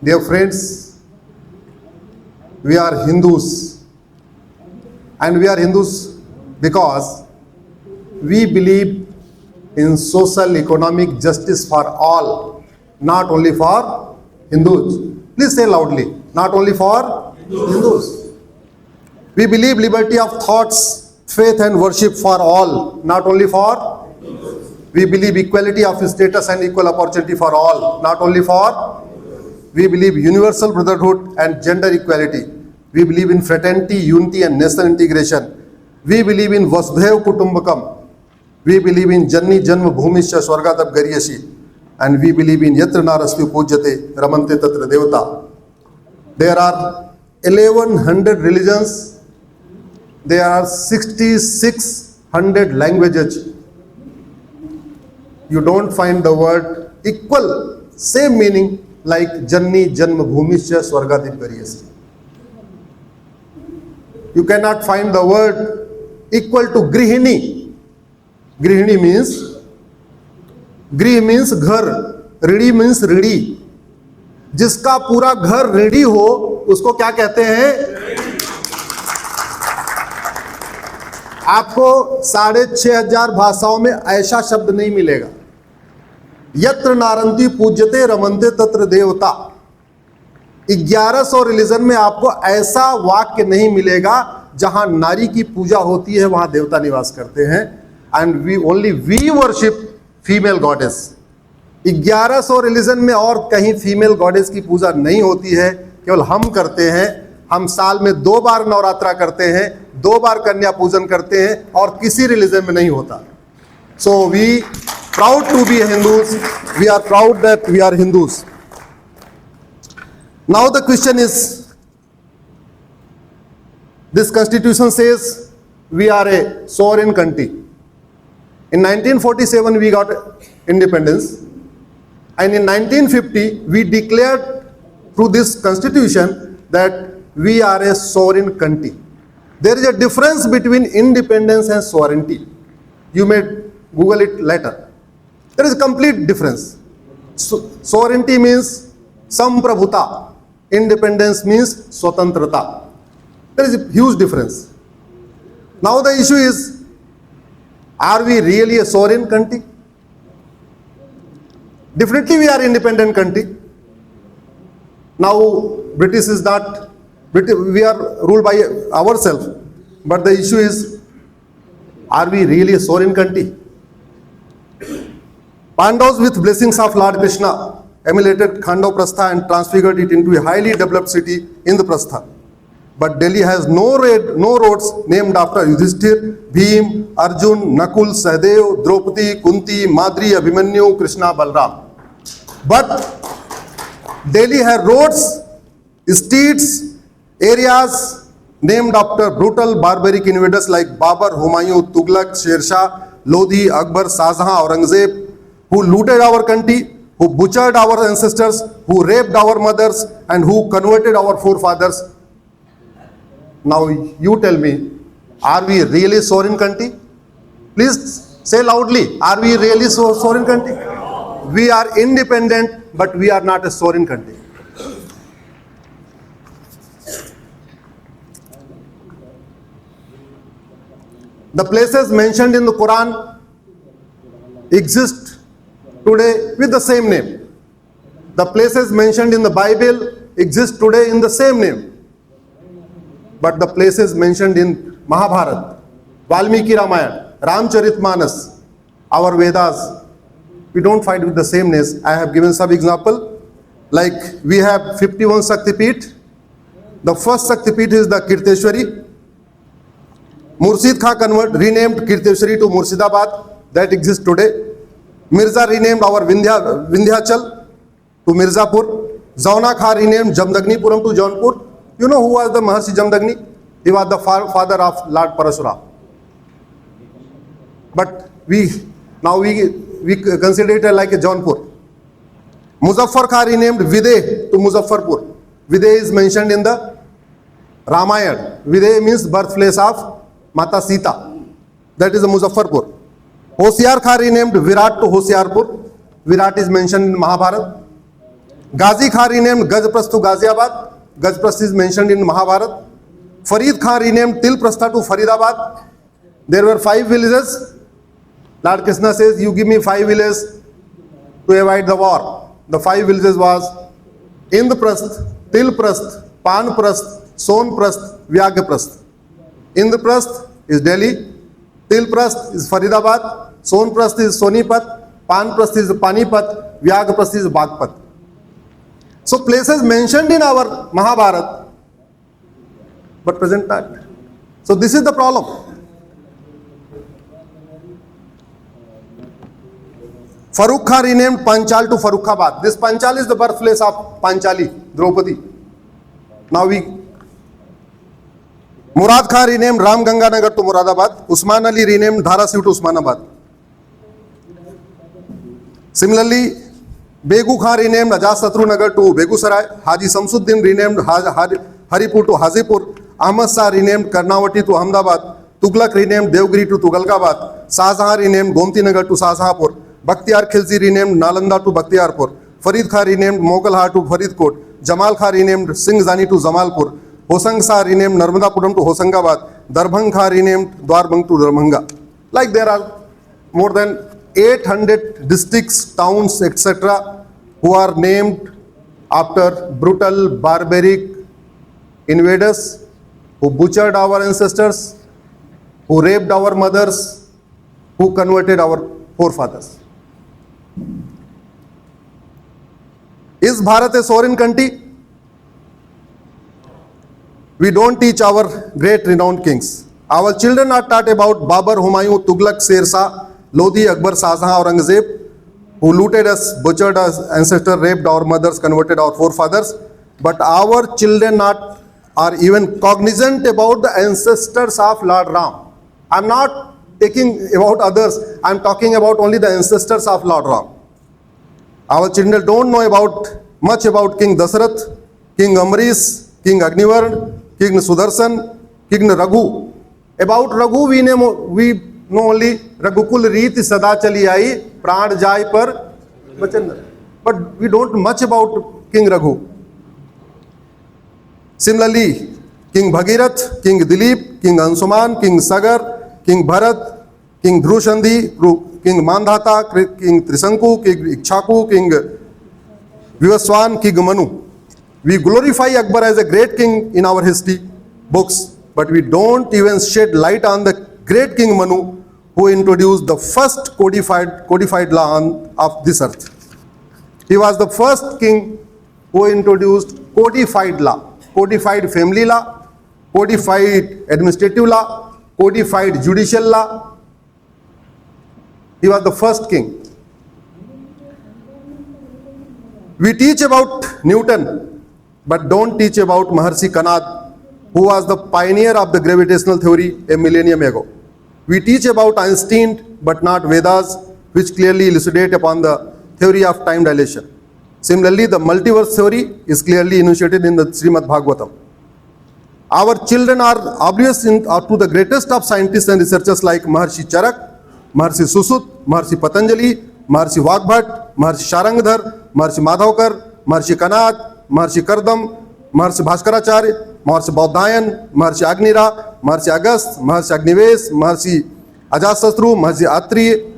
Dear friends, we are Hindus, and we are Hindus because we believe in social economic justice for all, not only for Hindus. Please say loudly, not only for Hindus. We believe liberty of thoughts, faith and worship for all, not only for. We believe equality of status and equal opportunity for all, not only for. We believe universal brotherhood and gender equality. We believe in fraternity, unity and national integration. We believe in Vasudhaiva Kutumbakam. We believe in Janni Janma Bhumischa Swargatab Garyashi. And we believe in Yatra Narasvi Pujyate Ramante Tatra Devata. There are 1100 religions. There are 6600 languages. You don't find the word equal, same meaning like Janni Janma Bhumischa Swargatab Garyashi. You cannot find the word equal to Grihini. Grihini means, Grih means घर, Ridi means Ridi. जिसका पूरा घर ready हो उसको क्या कहते हैं? आपको 6500 भाषाओं में ऐसा शब्द नहीं मिलेगा. यत्र नारंती पूज्यते रमन्ते तत्र देवता. 1100 रिलीजन में आपको ऐसा वाक्य नहीं मिलेगा जहां नारी की पूजा होती है वहां देवता निवास करते हैं. And we worship female goddess. 1100 religion में और कहीं फीमेल गॉडेस की पूजा नहीं होती है, केवल हम करते हैं. हम साल में 2 बार नवरात्रा करते हैं, 2 बार कन्या पूजन करते हैं और किसी रिलीजन में नहीं होता. So we proud to be Hindus. We are proud that we are Hindus. Now the question is, this constitution says we are a sovereign country. In 1947 we got independence, and in 1950 we declared through this constitution that we are a sovereign country. There is a difference between independence and sovereignty. You may Google it later. There is a complete difference. Sovereignty means samprabhuta. Independence means swatantrata. There is a huge difference. Now the issue is, are we really a sovereign country? Definitely we are independent country. Now British is not, we are ruled by ourselves. But the issue is, are we really a sovereign country? Pandavas with blessings of Lord Krishna emulated Khandav Prastha and transfigured it into a highly developed city in the Prastha. But Delhi has no roads named after Yudhishthir, Bhim, Arjun, Nakul, Sahadev, Draupadi, Kunti, Madri, Abhimanyu, Krishna, Balram. But Delhi has roads, streets, areas named after brutal barbaric invaders like Babur, Humayun, Tughlaq, Sher Shah, Lodhi, Akbar, Shahjahan, Aurangzeb, who looted our country, who butchered our ancestors, who raped our mothers, and who converted our forefathers. Now you tell me, are we really sovereign country? Please say loudly, are we really sovereign country? We are independent, but we are not a sovereign country. The places mentioned in the Quran exist today with the same name. The places mentioned in the Bible exist today in the same name. But the places mentioned in Mahabharata, Valmiki Ramayana, Ramcharitmanas, our Vedas, we don't find with the same names. I have given some example. Like we have 51 Shaktipeeth. The first Shaktipeeth is the Kirteshwari. Murshid Khan renamed Kirteshwari to Murshidabad. That exists today. Mirza renamed our Vindhyachal to Mirzapur. Zauna Khan renamed Jamdagnipuram to Jaunpur. You know who was the Maharshi Jamdagni? He was the father of Lord Parashuram. But we consider it like a Jaunpur. Muzaffar Khan renamed Videh to Muzaffarpur. Videh is mentioned in the Ramayana. Videh means birthplace of Mata Sita. That is the Muzaffarpur. Hosiyar Khan renamed Virat to Hosiyarpur. Virat is mentioned in Mahabharata. Ghazi Khan renamed Gajprastha to Ghaziabad. Gajprastha is mentioned in Mahabharata. Farid Khan renamed Tilprastha to Faridabad. There were 5 villages. Lord Krishna says, you give me 5 villages to avoid the war. The 5 villages was Indraprastha, Tilprastha, Panprastha, Sonprastha, Vyagyaprastha. Indraprastha is Delhi, Tilprastha is Faridabad, Sonprastha is Sonipat, Panprastha is Panipat, Vyagyaprastha is Bagpat. So places mentioned in our Mahabharata, but present not. So this is the problem. Farooq Khan renamed Panchal to Farooqabad. This Panchal is the birthplace of Panchali, Draupadi. Now Murad Khan renamed Ram Ganganagar to Muradabad. Usman Ali renamed Dharasiv to Usmanabad. Similarly, Begu Khan renamed Ajasatru Nagar to Begusarai. Haji Samsuddin renamed Haripur to Hazipur. Ahmad Shah renamed Karnawati to Ahmedabad. Tughlaq renamed Devgiri to Tughalkabad. Shahjahan renamed Gomti Nagar to Shahjahanpur. Bakhtiyar Khilji renamed Nalanda to Bakhtiyarpur. Farid Khan renamed Moghalhar to Faridkot. Jamal Khan renamed Singh Zani to Zamalpur. Hosang Shah renamed Narmadapuram to Hosangabad. Darbhang Khan renamed Dwarbhang to Darbhanga. Like there are more than 800 districts, towns, etc. who are named after brutal, barbaric invaders who butchered our ancestors, who raped our mothers, who converted our forefathers. Is Bharat a sovereign country? We don't teach our great renowned kings. Our children are taught about Babur, Humayun, Tughlaq, Sher Shah, Lodi, Akbar, Shahjahan, Aurangzeb, who looted us, butchered us, ancestors, raped our mothers, converted our forefathers. But our children are even cognizant about the ancestors of Lord Ram. I'm not taking about others, I'm talking about only the ancestors of Lord Ram. Our children don't know much about King Dasarath, King Amrish, King Agnivarn, King Sudarshan, King Raghu. About Raghu we know only Raghukul Reet Sada Chali Ai, Pran Jai Par Bachan. But we don't much about King Raghu. Similarly, King Bhagirath, King Dilip, King Ansuman, King Sagar, King Bharat, King Dhrushandi, King Mandhata, King Trisanku, King Ikshaku, King Vivaswan, King Manu. We glorify Akbar as a great king in our history books, but we don't even shed light on the great King Manu who introduced the first codified law of this earth. He was the first king who introduced codified law, codified family law, codified administrative law, codified judicial law. He was the first king. We teach about Newton, but don't teach about Maharshi Kanad, who was the pioneer of the gravitational theory a millennium ago. We teach about Einstein, but not Vedas, which clearly elucidate upon the theory of time dilation. Similarly, the multiverse theory is clearly enunciated in the Srimad Bhagavatam. Our children are oblivious to the greatest of scientists and researchers like Maharshi Charak, Maharshi Susut, Maharshi Patanjali, Maharshi Vagbhat, Maharshi Sharangdhar, Maharshi Madhavkar, Maharshi Kanad, Maharshi Kardam, Maharshi Bhaskaracharya, Maharshi Baudhayan, Maharshi Agnira, Maharshi Agast, Maharshi Agnivesh, Maharshi Ajasatru, Maharshi Atri,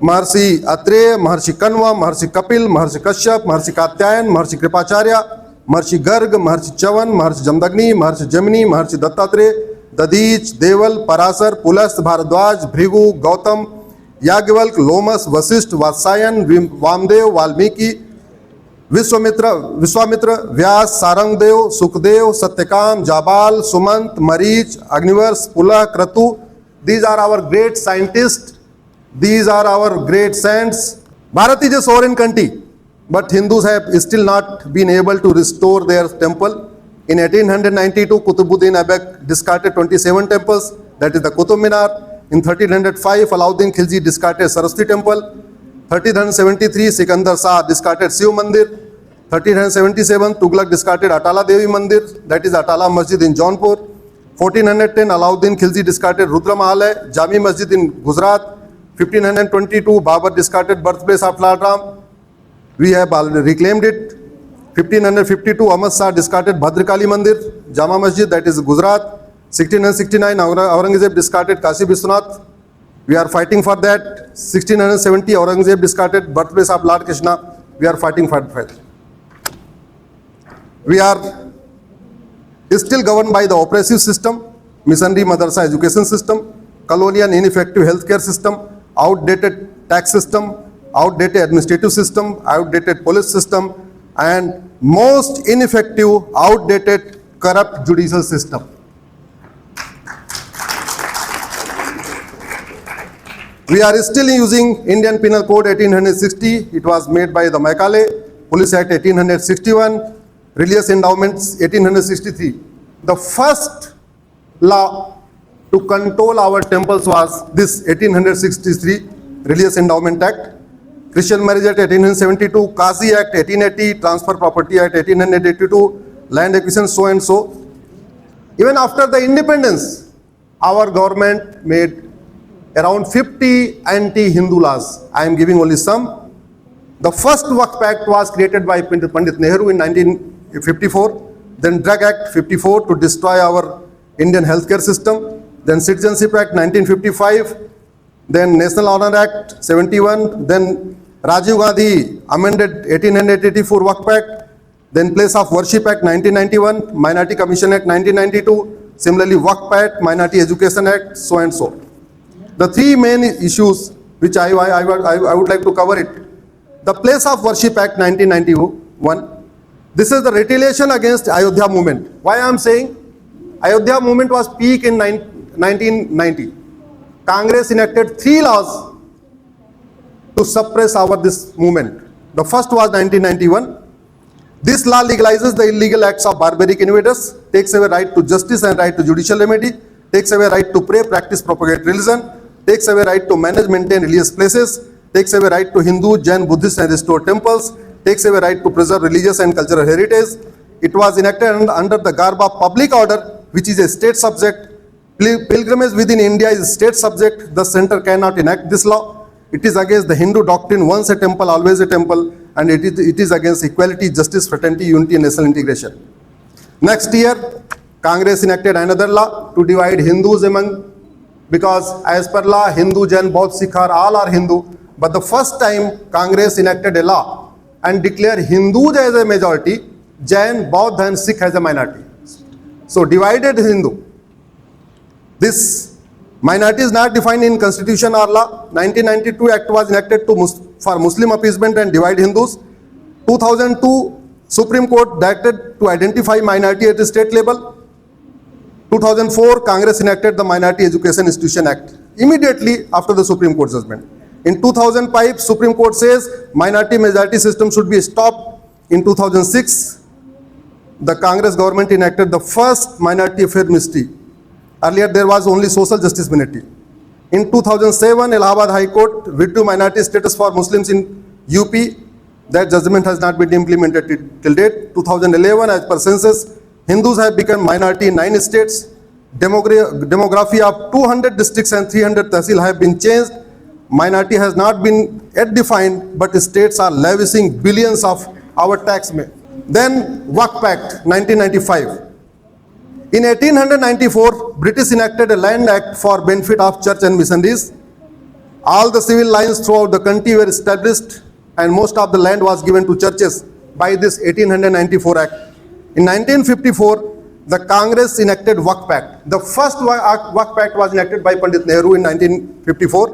Maharshi Atreya, Maharshi Kanva, Maharshi Kapil, Maharshi Kashyap, Maharshi Katyayan, Maharshi Kripacharya, Maharshi Garg, Maharshi Chavan, Maharshi Jamdagni, Maharshi Jamini, Maharshi Dattatreya, Dadich, Deval, Parasar, Pulas, Bharadwaj, Bhrigu, Gautam, Yagyavalk, Lomas, Vasisht, Vatsayan, Vamdev, Valmiki, Vishwamitra, Vyas, Sarangdev, Sukdev, Satyakam, Jabal, Sumant, Marich, Agnivars, Pula, Kratu. These are our great scientists. These are our great saints. Bharat is a sovereign country, but Hindus have still not been able to restore their temple. In 1892, Qutbuddin Aibak discarded 27 temples, that is the Qutub Minar. In 1305, Alauddin Khilji discarded Saraswati temple. 1373, Sikandar Shah discarded Shiv Mandir. 1377, Tughlaq discarded Atala Devi Mandir, that is Atala Masjid in Jaunpur. 1410, Alauddin Khilji discarded Rudra Mahalay, Jami Masjid in Gujarat. 1522, Babur discarded birthplace of Lord Ram. We have already reclaimed it. 1552, Ahmad Shah discarded Bhadrakali Mandir, Jama Masjid, that is Gujarat. 1669, Aurangzeb discarded Kashi Vishwanath. We are fighting for that. 1670, Aurangzeb discarded birthplace of Lord Krishna. We are fighting for that. We are still governed by the oppressive system, missionary madrasa education system, colonial ineffective healthcare system, outdated tax system, outdated administrative system, outdated police system, and most ineffective, outdated, corrupt judicial system. We are still using Indian Penal Code 1860. It was made by the Macaulay, Police Act 1861, Religious Endowments 1863. The first law to control our temples was this 1863 Religious Endowment Act. Christian Marriage Act 1872, Qazi Act 1880, Transfer Property Act 1882, Land Acquisition, so and so. Even after the independence, our government made around 50 anti-Hindu laws. I am giving only some. The first Waqf Act was created by Pandit Nehru in 1954. Then Drug Act 54 to destroy our Indian healthcare system. Then Citizenship Act 1955. Then National Honor Act 71. Then Rajiv Gandhi amended 1884 Waqf Act. Then Place of Worship Act 1991. Minority Commission Act 1992. Similarly Waqf Act, Minority Education Act, so and so. The three main issues which I would like to cover it. The Place of Worship Act 1991. This is the retaliation against Ayodhya movement. Why I am saying? Ayodhya movement was peak in 1990. Congress enacted 3 laws to suppress this movement. The first was 1991. This law legalizes the illegal acts of barbaric invaders, takes away right to justice and right to judicial remedy, takes away right to pray, practice, propagate religion, takes away right to manage, maintain religious places, takes away right to Hindu, Jain, Buddhist and restore temples, takes away right to preserve religious and cultural heritage. It was enacted under the garb of public order, which is a state subject. Pilgrimage within India is a state subject. The center cannot enact this law. It is against the Hindu doctrine, once a temple, always a temple, and it is against equality, justice, fraternity, unity and national integration. Next year, Congress enacted another law to divide Hindus among, because as per law, Hindu, Jain, Bauddha, Sikh all are Hindu. But the first time Congress enacted a law and declared Hindus as a majority, Jain, Bauddha and Sikh as a minority. So divided Hindu. This minority is not defined in constitution or law. 1992 Act was enacted for Muslim appeasement and divide Hindus. 2002 Supreme Court directed to identify minority at the state level. 2004 Congress enacted the Minority Education Institution Act immediately after the Supreme Court judgment. In 2005 Supreme Court says minority majority system should be stopped. In 2006 the Congress government enacted the first minority affair ministry. Earlier there was only social justice ministry. In 2007 Allahabad High Court withdrew minority status for Muslims in UP. That judgment has not been implemented till date. 2011 as per census, Hindus have become minority in 9 states. Demography of 200 districts and 300 tahsil have been changed. Minority has not been yet defined, but states are lavishing billions of our tax. Then Waqf Act 1995. In 1894, British enacted a Land Act for benefit of church and missionaries. All the civil lines throughout the country were established and most of the land was given to churches by this 1894 Act. In 1954, the Congress enacted Waqf Act. The first Waqf Act was enacted by Pandit Nehru in 1954.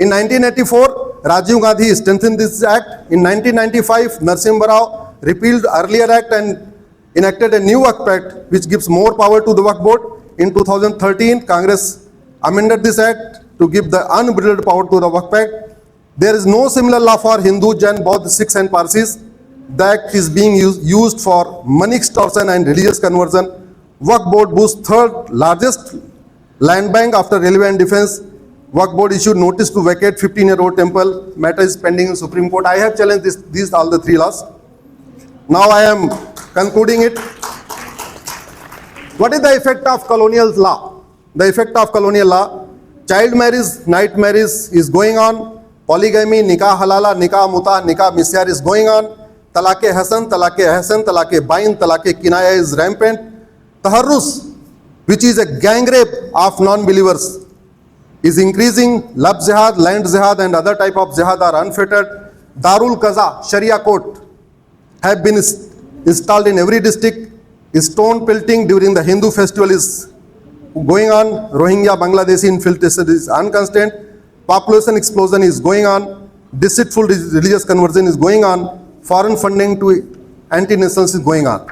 In 1984, Rajiv Gandhi strengthened this act. In 1995, Narasimha Rao repealed earlier act and enacted a new Waqf Act which gives more power to the Waqf Board. In 2013, Congress amended this act to give the unbridled power to the Waqf Act. There is no similar law for Hindu, Jain, Bauddha, Sikhs and Parsis. The act is being used for money extortion and religious conversion. Waqf Board boasts third largest land bank after railway and defense. Waqf Board issued notice to vacate 15-year-old temple. Matter is pending in Supreme Court. I have challenged these all the 3 laws. Now I am concluding it. What is the effect of colonial law? The effect of colonial law: child marriage, night marriage is going on. Polygamy, nikah halala, nikah muta, nikah misyar is going on. तलाक़े हसन, तलाक़े अहसन, तलाक़े बाइन, तलाक़े किनाया is rampant. Taharrus, which is a gang rape of non-believers, is increasing. Love jihad, land jihad and other type of jihad are unfettered. Darul Qaza, Sharia court have been installed in every district. Stone pelting during the Hindu festival is going on. Rohingya Bangladeshi infiltration is unconstant. Population explosion is going on. Deceitful religious conversion is going on. Foreign funding to anti-nations is going on.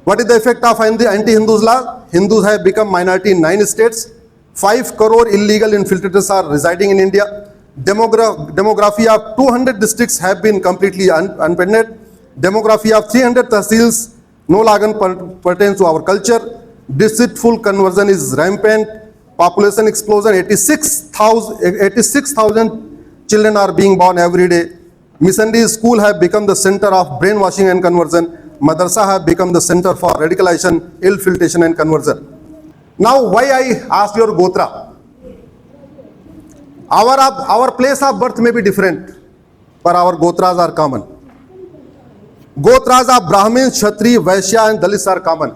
What is the effect of anti-Hindus law? Hindus have become minority in 9 states. 5 crore illegal infiltrators are residing in India. Demography of 200 districts have been completely unpended. Demography of 300 tahsils no longer pertains to our culture. Deceitful conversion is rampant. Population explosion, 86,000 children are being born every day. Missionary school have become the center of brainwashing and conversion. Madrasa have become the center for radicalization, infiltration and conversion. Now, why I asked your Gotra? Our place of birth may be different, but our Gotras are common. Gotras of Brahmins, Kshatriya, Vaishya and Dalits are common.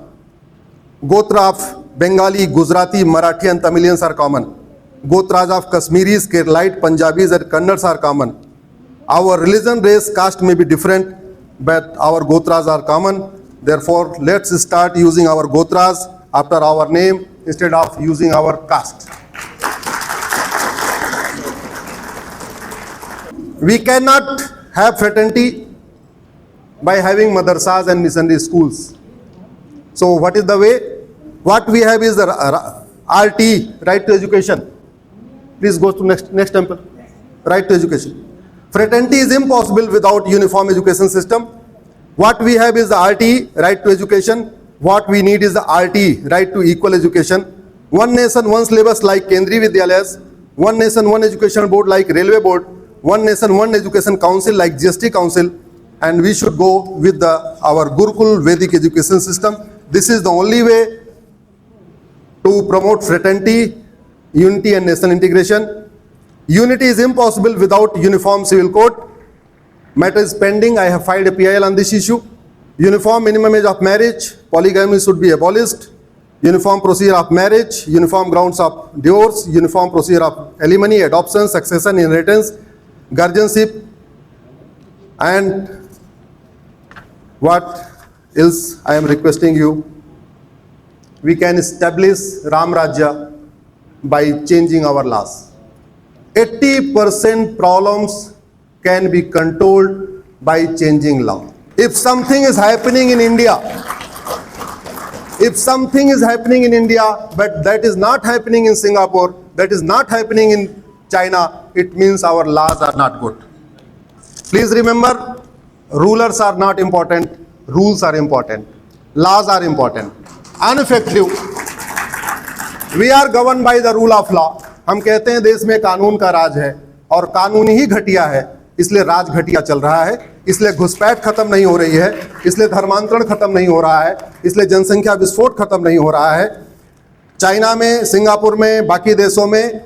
Gotra of Bengali, Gujarati, Marathi and Tamilians are common. Gotras of Kashmiris, Keralite, Punjabis and Kannars are common. Our religion, race, caste may be different, but our Gotras are common. Therefore, let's start using our Gotras after our name instead of using our caste. We cannot have fraternity by having madrasas and missionary schools. So what is the way? What we have is the RT, right to education. Please go to next temple. Right to education. Fraternity is impossible without uniform education system. What we have is the RT, right to education. What we need is the RT, right to equal education. One nation, one syllabus like Kendriya Vidyalayas. One nation, one education board like Railway Board. One nation, one education council like GST Council. And we should go with our Gurukul Vedic education system. This is the only way to promote fraternity, unity and national integration. Unity is impossible without uniform civil code. Matter is pending. I have filed a PIL on this issue. Uniform minimum age of marriage, polygamy should be abolished. Uniform procedure of marriage, uniform grounds of divorce, uniform procedure of alimony, adoption, succession, inheritance, guardianship, and what else I am requesting you? We can establish Ram Rajya by changing our laws. 80% problems can be controlled by changing law. If something is happening in India, but that is not happening in Singapore, that is not happening in China, it means our laws are not good. Please remember, rulers are not important, rules are important, laws are important. Ineffective. We are governed by the rule of law. हम कहते हैं देश में कानून का राज है और कानून ही घटिया है, इसलिए राज घटिया चल रहा है, इसलिए घुसपैठ खत्म नहीं हो रही है, इसलिए धर्मांतरण खत्म नहीं हो रहा है, इसलिए जनसंख्या विस्फोट खत्म नहीं हो रहा है. चाइना में, सिंगापुर में, बाकी देशों में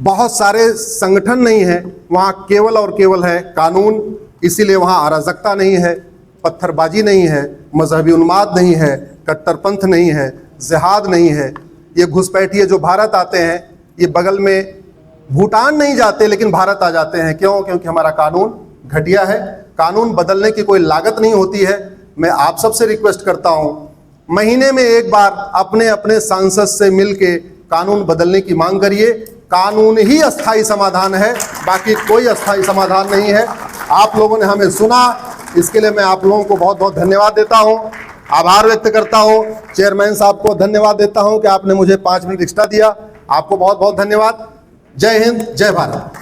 बहुत सारे संगठन नहीं है, वहाँ केवल और केवल है कानून, इसीलिए वहाँ अराजकता नहीं है, पत्थरबाजी नहीं है, मजहबी उन्माद नहीं है, कट्टरपंथ नहीं है, जिहाद नहीं है. ये घुसपैठिए जो भारत आते हैं, ये बगल में भूटान नहीं जाते लेकिन भारत आ जाते हैं. क्यों? क्योंकि हमारा कानून घटिया है. कानून बदलने की कोई लागत नहीं होती है. मैं आप सबसे रिक्वेस्ट करता हूं, महीने में एक बार अपने अपने सांसद से मिलके कानून बदलने की मांग करिए. कानून ही अस्थायी समाधान है, बाकी कोई अस्थायी समाधान नहीं है. आप लोगों ने हमें सुना, इसके लिए मैं आप लोगों को बहुत बहुत धन्यवाद देता हूं, आभार व्यक्त करता हूं. चेयरमैन साहब को धन्यवाद देता हूं कि आपने मुझे 5 मिनट एक्स्ट्रा दिया. आपको बहुत बहुत धन्यवाद. जय हिंद, जय भारत.